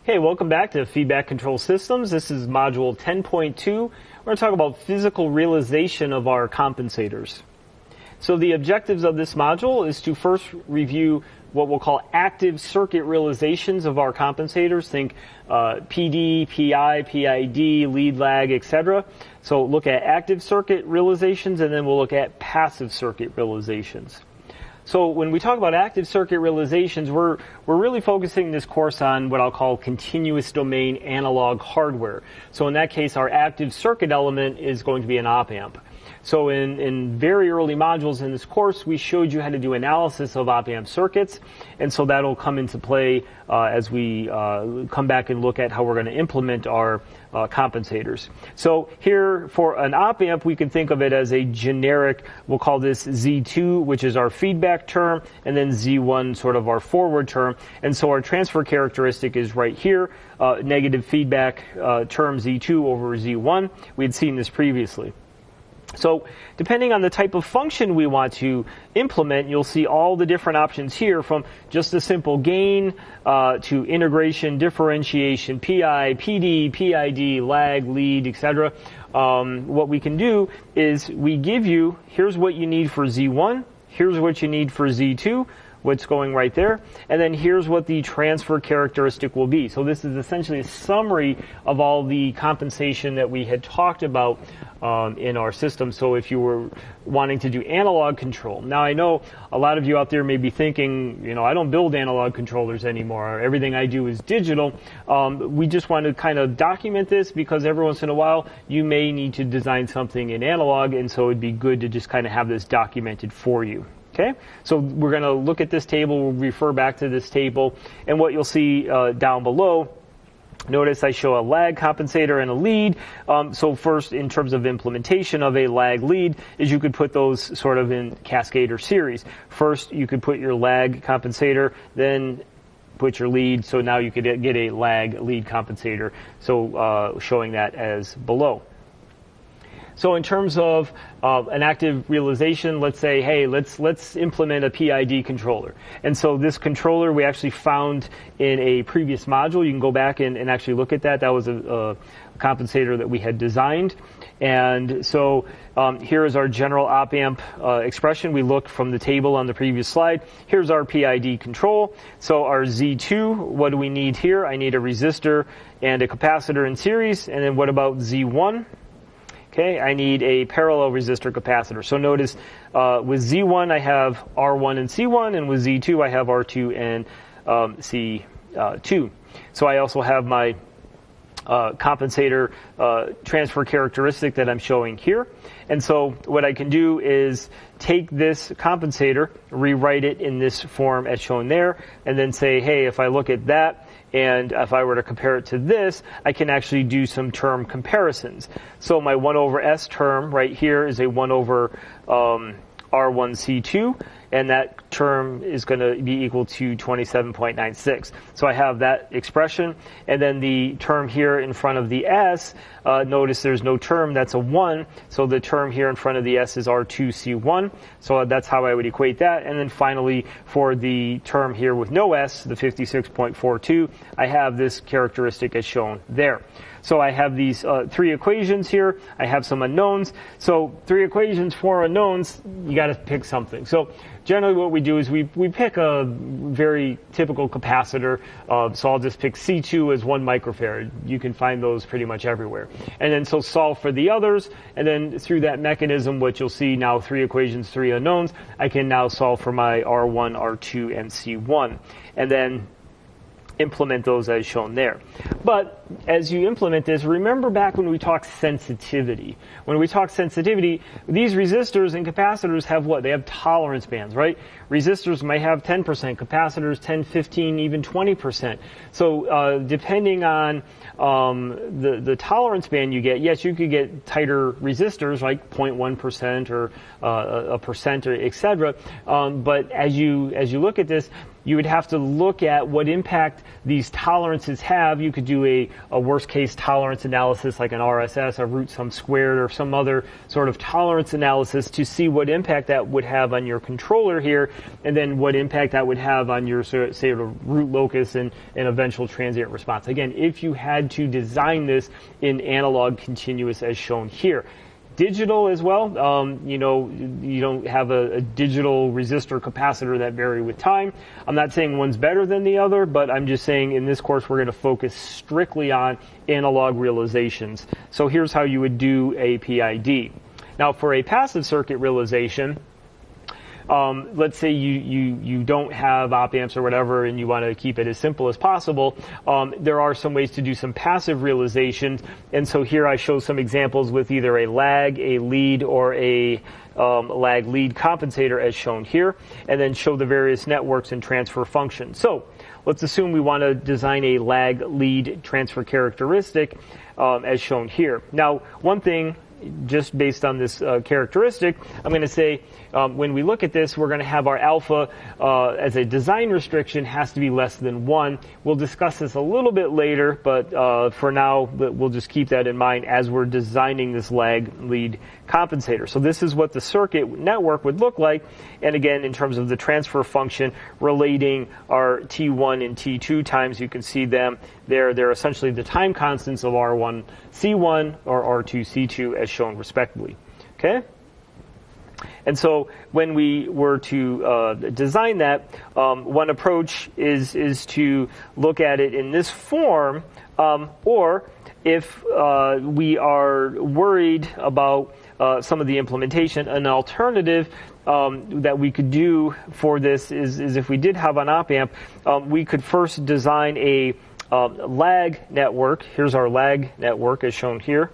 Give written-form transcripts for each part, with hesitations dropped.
Hey, welcome back to Feedback Control Systems. This is Module 10.2. We're going to talk about physical realization of our compensators. So the objectives of this module is to first review what we'll call active circuit realizations of our compensators. Think PD, PI, PID, lead lag, etc. So look at active circuit realizations, and then we'll look at passive circuit realizations. So when we talk about active circuit realizations, we're really focusing this course on what I'll call continuous domain analog hardware. So in that case, our active circuit element is going to be an op-amp. So in very early modules in this course, we showed you how to do analysis of op-amp circuits, and so that'll come into play as we come back and look at how we're going to implement our compensators. So here for an op-amp, we can think of it as a generic, we'll call this Z2, which is our feedback term, and then Z1, sort of our forward term. And so our transfer characteristic is right here, negative feedback term Z2 over Z1. We had seen this previously. So depending on the type of function we want to implement, you'll see all the different options here, from just a simple gain to integration, differentiation, PI, PD, PID, lag, lead, etc. What we can do is we give you, here's what you need for Z1, here's what you need for Z2, what's going right there, and then here's what the transfer characteristic will be. So this is essentially a summary of all the compensation that we had talked about in our system. So if you were wanting to do analog control, now I know a lot of you out there may be thinking, you know, I don't build analog controllers anymore. Everything I do is digital. We just want to kind of document this because every once in a while you may need to design something in analog, and so it'd be good to just kind of have this documented for you. Okay, so we're going to look at this table, we'll refer back to this table, and what you'll see down below, notice I show a lag compensator and a lead. So first, in terms of implementation of a lag lead, is you could put those sort of in cascade or series. First, you could put your lag compensator, then put your lead, so now you could get a lag lead compensator, so showing that as below. So in terms of an active realization, let's say, hey, let's implement a PID controller. And so this controller we actually found in a previous module. You can go back and actually look at that. That was a compensator that we had designed. And so here is our general op-amp expression. We looked from the table on the previous slide. Here's our PID control. So our Z2, what do we need here? I need a resistor and a capacitor in series. And then what about Z1? Okay, I need a parallel resistor capacitor. So notice with Z1 I have R1 and C1, and with Z2 I have R2 and C2. So I also have my compensator transfer characteristic that I'm showing here. And so what I can do is take this compensator, rewrite it in this form as shown there, and then say, hey, if I look at that, and if I were to compare it to this, I can actually do some term comparisons. So my 1 over S term right here is a 1 over R1C2, and that term is going to be equal to 27.96. So I have that expression, and then the term here in front of the S, notice there's no term, that's a 1, so the term here in front of the S is R2C1, so that's how I would equate that. And then finally, for the term here with no S, the 56.42, I have this characteristic as shown there. So I have these 3 equations here. I have some unknowns. So 3 equations, 4 unknowns, you got to pick something. So generally what we do is we pick a very typical capacitor. So I'll just pick C2 as 1 microfarad. You can find those pretty much everywhere. And then so solve for the others. And then through that mechanism, what you'll see now, 3 equations, 3 unknowns, I can now solve for my R1, R2, and C1. And then implement those as shown there. But as you implement this, remember back when we talked sensitivity. When we talk sensitivity, these resistors and capacitors have what? They have tolerance bands, right? Resistors might have 10%, capacitors 10, 15, even 20%. So depending on the tolerance band you get, yes, you could get tighter resistors like 0.1% or a percent, or etc. But as you look at this, you would have to look at what impact these tolerances have. You could do a worst case tolerance analysis like an RSS, a root sum squared, or some other sort of tolerance analysis to see what impact that would have on your controller here, and then what impact that would have on your, say, root locus and eventual transient response. Again, if you had to design this in analog continuous as shown here. Digital as well, you don't have a digital resistor capacitor that vary with time. I'm not saying one's better than the other, but I'm just saying in this course we're going to focus strictly on analog realizations. So here's how you would do a PID. Now for a passive circuit realization, let's say you don't have op amps or whatever and you want to keep it as simple as possible, there are some ways to do some passive realizations. And so here I show some examples with either a lag, a lead, or a lag lead compensator as shown here, and then show the various networks and transfer functions. So let's assume we want to design a lag lead transfer characteristic as shown here. Now, one thing, just based on this characteristic, I'm going to say when we look at this, we're going to have our alpha as a design restriction has to be less than 1. We'll discuss this a little bit later, but for now, we'll just keep that in mind as we're designing this lag lead compensator. So this is what the circuit network would look like. And again, in terms of the transfer function relating our T1 and T2 times, you can see them there. They're essentially the time constants of R1 C1 or R2 C2 as shown respectively. Okay? And so when we were to design that, one approach is to look at it in this form, or if we are worried about some of the implementation, an alternative that we could do for this is if we did have an op amp, we could first design a lag network. Here's our lag network as shown here.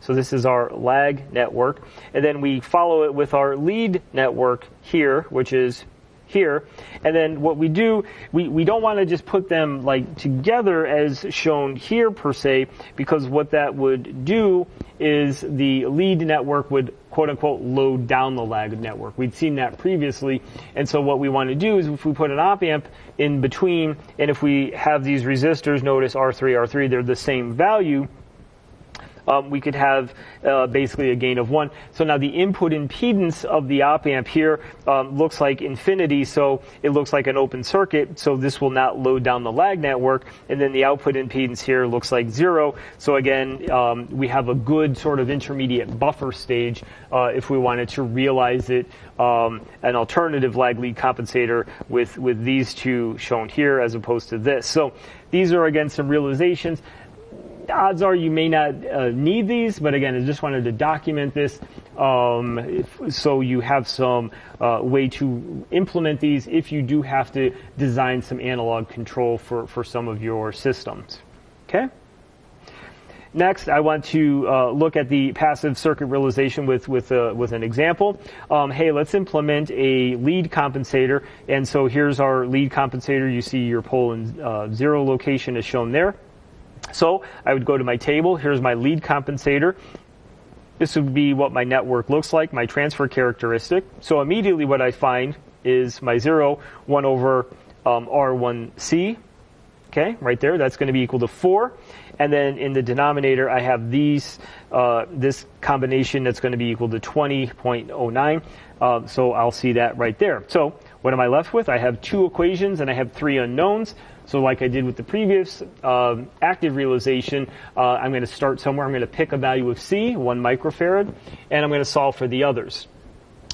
So this is our lag network. And then we follow it with our lead network here, which is here. And then what we do, we don't want to just put them like together as shown here per se, because what that would do is the lead network would quote unquote load down the lag network. We'd seen that previously. And so what we want to do is if we put an op amp in between, and if we have these resistors, notice R3, they're the same value, we could have basically a gain of 1. So now the input impedance of the op amp here looks like infinity, so it looks like an open circuit, so this will not load down the lag network. And then the output impedance here looks like 0. So again, we have a good sort of intermediate buffer stage if we wanted to realize it, an alternative lag lead compensator with these two shown here as opposed to this. So these are, again, some realizations. Odds are you may not need these, but again, I just wanted to document this so you have some way to implement these if you do have to design some analog control for some of your systems. Okay? Next, I want to look at the passive circuit realization with an example. Hey, let's implement a lead compensator. And so here's our lead compensator. You see your pole and 0 location is shown there. So I would go to my table. Here's my lead compensator. This would be what my network looks like, my transfer characteristic. So immediately what I find is my 0, 1 over R1C. Okay, right there. That's going to be equal to 4. And then in the denominator, I have this combination that's going to be equal to 20.09. So I'll see that right there. So what am I left with? I have 2 equations and I have 3 unknowns. So like I did with the previous active realization, I'm going to start somewhere. I'm going to pick a value of C, 1 microfarad, and I'm going to solve for the others.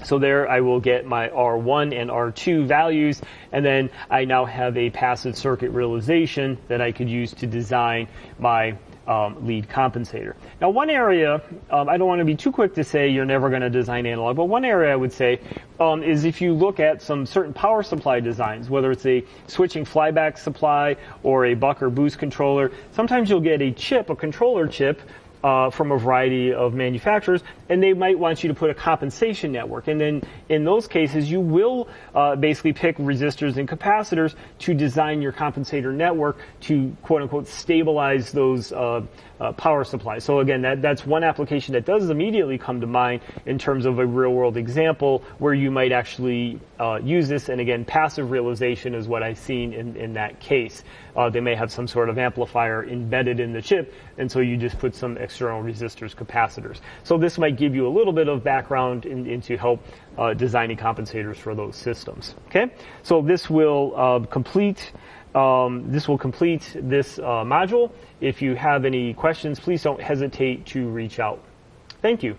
So there I will get my R1 and R2 values, and then I now have a passive circuit realization that I could use to design my lead compensator. Now one area, I don't want to be too quick to say you're never going to design analog, but one area I would say is if you look at some certain power supply designs, whether it's a switching flyback supply or a buck or boost controller, sometimes you'll get a chip, a controller chip, from a variety of manufacturers, and they might want you to put a compensation network. And then in those cases, you will basically pick resistors and capacitors to design your compensator network to, quote unquote, stabilize those power supplies. So again, that's one application that does immediately come to mind in terms of a real world example where you might actually use this. And again, passive realization is what I've seen in that case. They may have some sort of amplifier embedded in the chip, and so you just put some external resistors, capacitors. So this might give you a little bit of background into help designing compensators for those systems. Okay, so this will complete this module. If you have any questions, please don't hesitate to reach out. Thank you.